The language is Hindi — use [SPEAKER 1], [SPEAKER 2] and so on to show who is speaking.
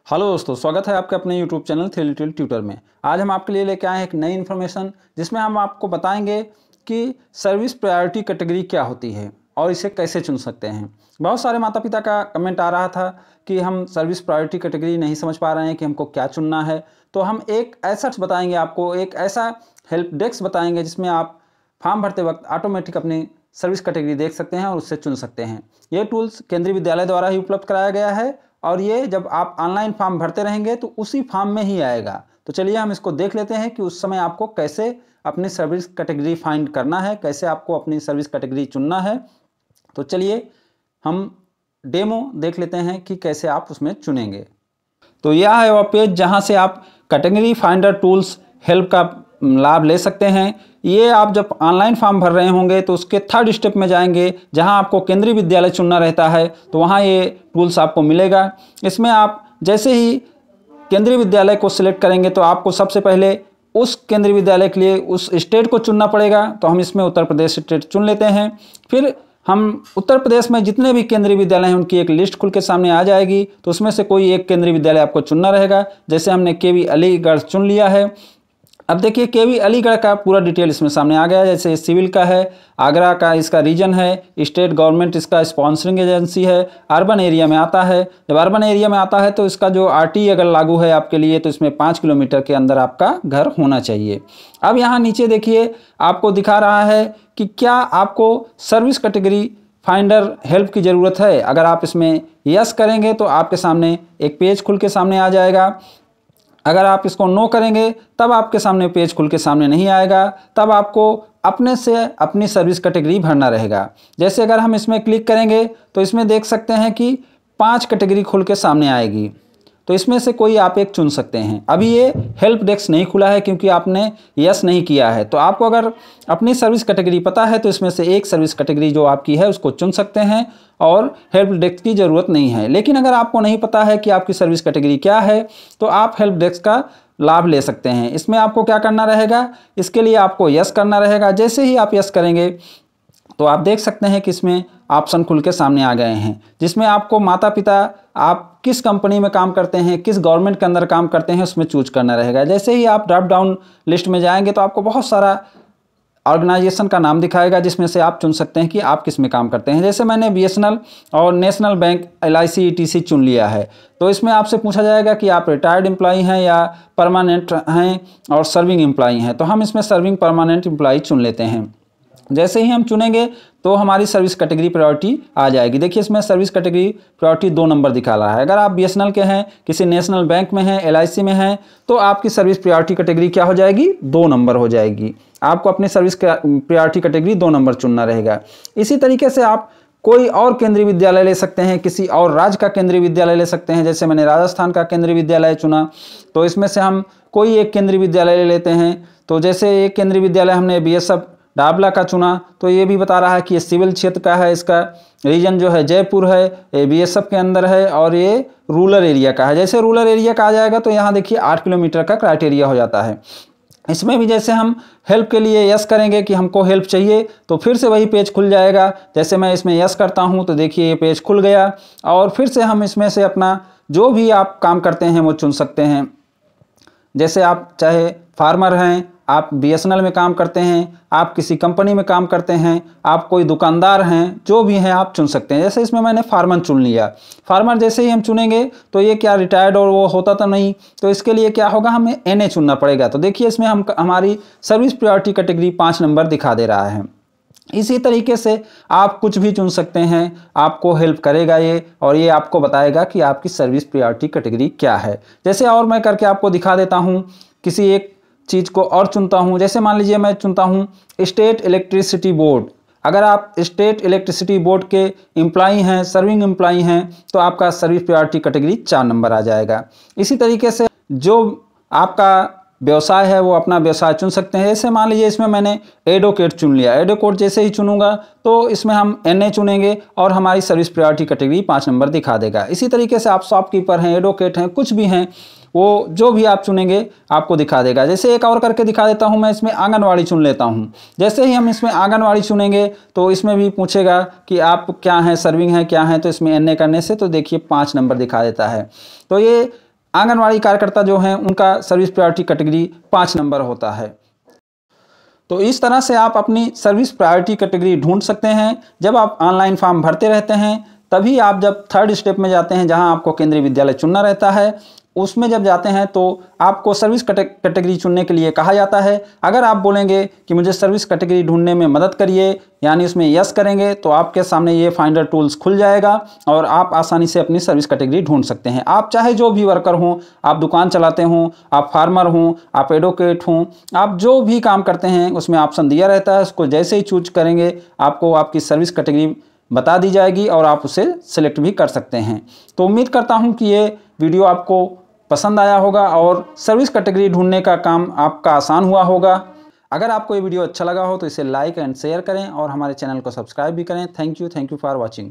[SPEAKER 1] हेलो दोस्तों, स्वागत है आपके अपने YouTube channel three little tutor में। आज हम आपके लिए लेके आए हैं एक नई इन्फॉर्मेशन, जिसमें हम आपको बताएंगे कि सर्विस प्रायोरिटी कैटेगरी क्या होती है और इसे कैसे चुन सकते हैं। बहुत सारे माता पिता का कमेंट आ रहा था कि हम सर्विस प्रायोरिटी कैटेगरी नहीं समझ पा रहे हैं कि हमको क्या चुनना है। तो हम एक ऐसा बताएंगे आपको, एक ऐसा हेल्प डेस्क बताएंगे जिसमें आप फॉर्म भरते वक्त ऑटोमेटिक अपनी सर्विस कैटेगरी देख सकते हैं और उससे चुन सकते हैं। ये टूल्स केंद्रीय विद्यालय द्वारा ही उपलब्ध कराया गया है और ये जब आप ऑनलाइन फॉर्म भरते रहेंगे तो उसी फॉर्म में ही आएगा। तो चलिए हम इसको देख लेते हैं कि उस समय आपको कैसे अपनी सर्विस कैटेगरी फाइंड करना है, कैसे आपको अपनी सर्विस कैटेगरी चुनना है। तो चलिए हम डेमो देख लेते हैं कि कैसे आप उसमें चुनेंगे। तो यह है वह पेज जहां से आप कैटेगरी फाइंडर टूल्स हेल्प का लाभ ले सकते हैं। ये आप जब ऑनलाइन फॉर्म भर रहे होंगे तो उसके थर्ड स्टेप में जाएंगे जहां आपको केंद्रीय विद्यालय चुनना रहता है, तो वहां ये टूल्स आपको मिलेगा। इसमें आप जैसे ही केंद्रीय विद्यालय को सिलेक्ट करेंगे तो आपको सबसे पहले उस केंद्रीय विद्यालय के लिए उस स्टेट को चुनना पड़ेगा। तो हम इसमें उत्तर प्रदेश स्टेट चुन लेते हैं। फिर हम उत्तर प्रदेश में जितने भी केंद्रीय विद्यालय हैं उनकी एक लिस्ट खुल के सामने आ जाएगी। तो उसमें से कोई एक केंद्रीय विद्यालय आपको चुनना रहेगा। जैसे हमने केवी अलीगढ़ चुन लिया है। अब देखिए केवी अलीगढ़ का पूरा डिटेल इसमें सामने आ गया है। जैसे सिविल का है, आगरा का इसका रीजन है, स्टेट गवर्नमेंट इसका स्पॉन्सरिंग एजेंसी है, अर्बन एरिया में आता है। जब अर्बन एरिया में आता है तो इसका जो आरटी अगर लागू है आपके लिए तो इसमें 5 किलोमीटर के अंदर आपका घर होना चाहिए। अब यहाँ नीचे देखिए आपको दिखा रहा है कि क्या आपको सर्विस कैटेगरी फाइंडर हेल्प की ज़रूरत है। अगर आप इसमें यस करेंगे तो आपके सामने एक पेज खुल के सामने आ जाएगा। अगर आप इसको नो करेंगे तब आपके सामने पेज खुल के सामने नहीं आएगा। तब आपको अपने से अपनी सर्विस कैटेगरी भरना रहेगा। जैसे अगर हम इसमें क्लिक करेंगे तो इसमें देख सकते हैं कि 5 कैटेगरी खुल के सामने आएगी। तो इसमें से कोई आप एक चुन सकते हैं। अभी ये हेल्प डेस्क नहीं खुला है क्योंकि आपने यस नहीं किया है। तो आपको अगर अपनी सर्विस कैटेगरी पता है तो इसमें से एक सर्विस कैटेगरी जो आपकी है उसको चुन सकते हैं और हेल्प डेस्क की ज़रूरत नहीं है। लेकिन अगर आपको नहीं पता है कि आपकी सर्विस कैटेगरी क्या है तो आप हेल्प डेस्क का लाभ ले सकते हैं। इसमें आपको क्या करना रहेगा, इसके लिए आपको यस करना रहेगा। जैसे ही आप यस करेंगे तो आप देख सकते हैं कि इसमें ऑप्शन खुल के सामने आ गए हैं, जिसमें आपको माता पिता आप किस कंपनी में काम करते हैं, किस गवर्नमेंट के अंदर काम करते हैं उसमें चूज करना रहेगा। जैसे ही आप ड्रॉप डाउन लिस्ट में जाएंगे तो आपको बहुत सारा ऑर्गेनाइजेशन का नाम दिखाएगा जिसमें से आप चुन सकते हैं कि आप किस में काम करते हैं। जैसे मैंने बीएसएनएल और नेशनल बैंक एलआईसी ईटीसी चुन लिया है। तो इसमें आपसे पूछा जाएगा कि आप रिटायर्ड एम्प्लॉई हैं या परमानेंट हैं और सर्विंग एम्प्लॉई हैं। तो हम इसमें सर्विंग परमानेंट एम्प्लॉई चुन लेते हैं। जैसे ही हम चुनेंगे तो हमारी सर्विस कैटेगरी प्रायोरिटी आ जाएगी। देखिए इसमें सर्विस कैटेगरी प्रायोरिटी 2 नंबर दिखा रहा है। अगर आप बीएसएनएल के हैं, किसी नेशनल बैंक में हैं, एलआईसी में हैं तो आपकी सर्विस प्रायोरिटी कैटेगरी क्या हो जाएगी, 2 नंबर हो जाएगी। आपको अपनी सर्विस प्रायोरिटी कैटेगरी 2 नंबर चुनना रहेगा। इसी तरीके से आप कोई और केंद्रीय विद्यालय ले सकते हैं, किसी और राज्य का केंद्रीय विद्यालय ले सकते हैं। जैसे मैंने राजस्थान का केंद्रीय विद्यालय चुना तो इसमें से हम कोई एक केंद्रीय विद्यालय ले लेते हैं। तो जैसे एक केंद्रीय विद्यालय हमने बीएसएफ डाबला का चुना तो ये भी बता रहा है कि ये सिविल क्षेत्र का है, इसका रीजन जो है जयपुर है, ये बीएसएफ के अंदर है और ये रूरल एरिया का है। जैसे रूरल एरिया का आ जाएगा तो यहाँ देखिए 8 किलोमीटर का क्राइटेरिया हो जाता है। इसमें भी जैसे हम हेल्प के लिए यस करेंगे कि हमको हेल्प चाहिए तो फिर से वही पेज खुल जाएगा। जैसे मैं इसमें यस करता हूँ तो देखिए ये पेज खुल गया और फिर से हम इसमें से अपना जो भी आप काम करते हैं वो चुन सकते हैं। जैसे आप चाहे फार्मर हैं, आप बीएसएनएल में काम करते हैं, आप किसी कंपनी में काम करते हैं, आप कोई दुकानदार हैं, जो भी हैं आप चुन सकते हैं। जैसे इसमें मैंने फार्मर चुन लिया। फार्मर जैसे ही हम चुनेंगे तो ये क्या रिटायर्ड और वो होता तो नहीं, तो इसके लिए क्या होगा, हमें एनए चुनना पड़ेगा। तो देखिए इसमें हमारी सर्विस प्रायोरिटी कैटेगरी 5 नंबर दिखा दे रहा है। इसी तरीके से आप कुछ भी चुन सकते हैं, आपको हेल्प करेगा ये और ये आपको बताएगा कि आपकी सर्विस प्रायोरिटी कैटेगरी क्या है। जैसे और मैं करके आपको दिखा देता हूँ, किसी एक चीज़ को और चुनता हूँ। जैसे मान लीजिए मैं चुनता हूँ स्टेट इलेक्ट्रिसिटी बोर्ड। अगर आप स्टेट इलेक्ट्रिसिटी बोर्ड के एम्प्लॉई हैं, सर्विंग एम्प्लॉई हैं तो आपका सर्विस प्रायोरिटी कैटेगरी 4 नंबर आ जाएगा। इसी तरीके से जो आपका व्यवसाय है वो अपना व्यवसाय चुन सकते हैं। जैसे मान लीजिए इसमें मैंने एडवोकेट चुन लिया। एडवोकेट जैसे ही चुनूंगा तो इसमें हम एनए चुनेंगे और हमारी सर्विस प्रायोरिटी कैटेगरी 5 नंबर दिखा देगा। इसी तरीके से आप शॉपकीपर हैं, एडवोकेट हैं, कुछ भी हैं, वो जो भी आप चुनेंगे आपको दिखा देगा। जैसे एक और करके दिखा देता हूं, मैं इसमें आंगनवाड़ी चुन लेता हूं। जैसे ही हम इसमें आंगनवाड़ी चुनेंगे तो इसमें भी पूछेगा कि आप क्या हैं, सर्विंग है क्या है, तो इसमें एनए करने से तो देखिए 5 नंबर दिखा देता है। तो ये आंगनवाड़ी कार्यकर्ता जो हैं उनका सर्विस प्रायोरिटी कैटेगरी 5 नंबर होता है। तो इस तरह से आप अपनी सर्विस प्रायोरिटी कैटेगरी ढूंढ सकते हैं। जब आप ऑनलाइन फॉर्म भरते रहते हैं तभी आप जब थर्ड स्टेप में जाते हैं जहां आपको केंद्रीय विद्यालय चुनना रहता है, उसमें जब जाते हैं तो आपको सर्विस कैटेगरी चुनने के लिए कहा जाता है। अगर आप बोलेंगे कि मुझे सर्विस कैटेगरी ढूंढने में मदद करिए, यानी उसमें यस करेंगे, तो आपके सामने ये फाइंडर टूल्स खुल जाएगा और आप आसानी से अपनी सर्विस कैटेगरी ढूंढ सकते हैं। आप चाहे जो भी वर्कर हों, आप दुकान चलाते हों, आप फार्मर हों, आप एडवोकेट हों, आप जो भी काम करते हैं उसमें ऑप्शन दिया रहता है। उसको जैसे ही चूज करेंगे आपको आपकी सर्विस कैटेगरी बता दी जाएगी और आप उसे सिलेक्ट भी कर सकते हैं। तो उम्मीद करता हूं कि ये वीडियो आपको पसंद आया होगा और सर्विस कैटेगरी ढूंढने का काम आपका आसान हुआ होगा। अगर आपको ये वीडियो अच्छा लगा हो तो इसे लाइक एंड शेयर करें और हमारे चैनल को सब्सक्राइब भी करें। Thank you for watching.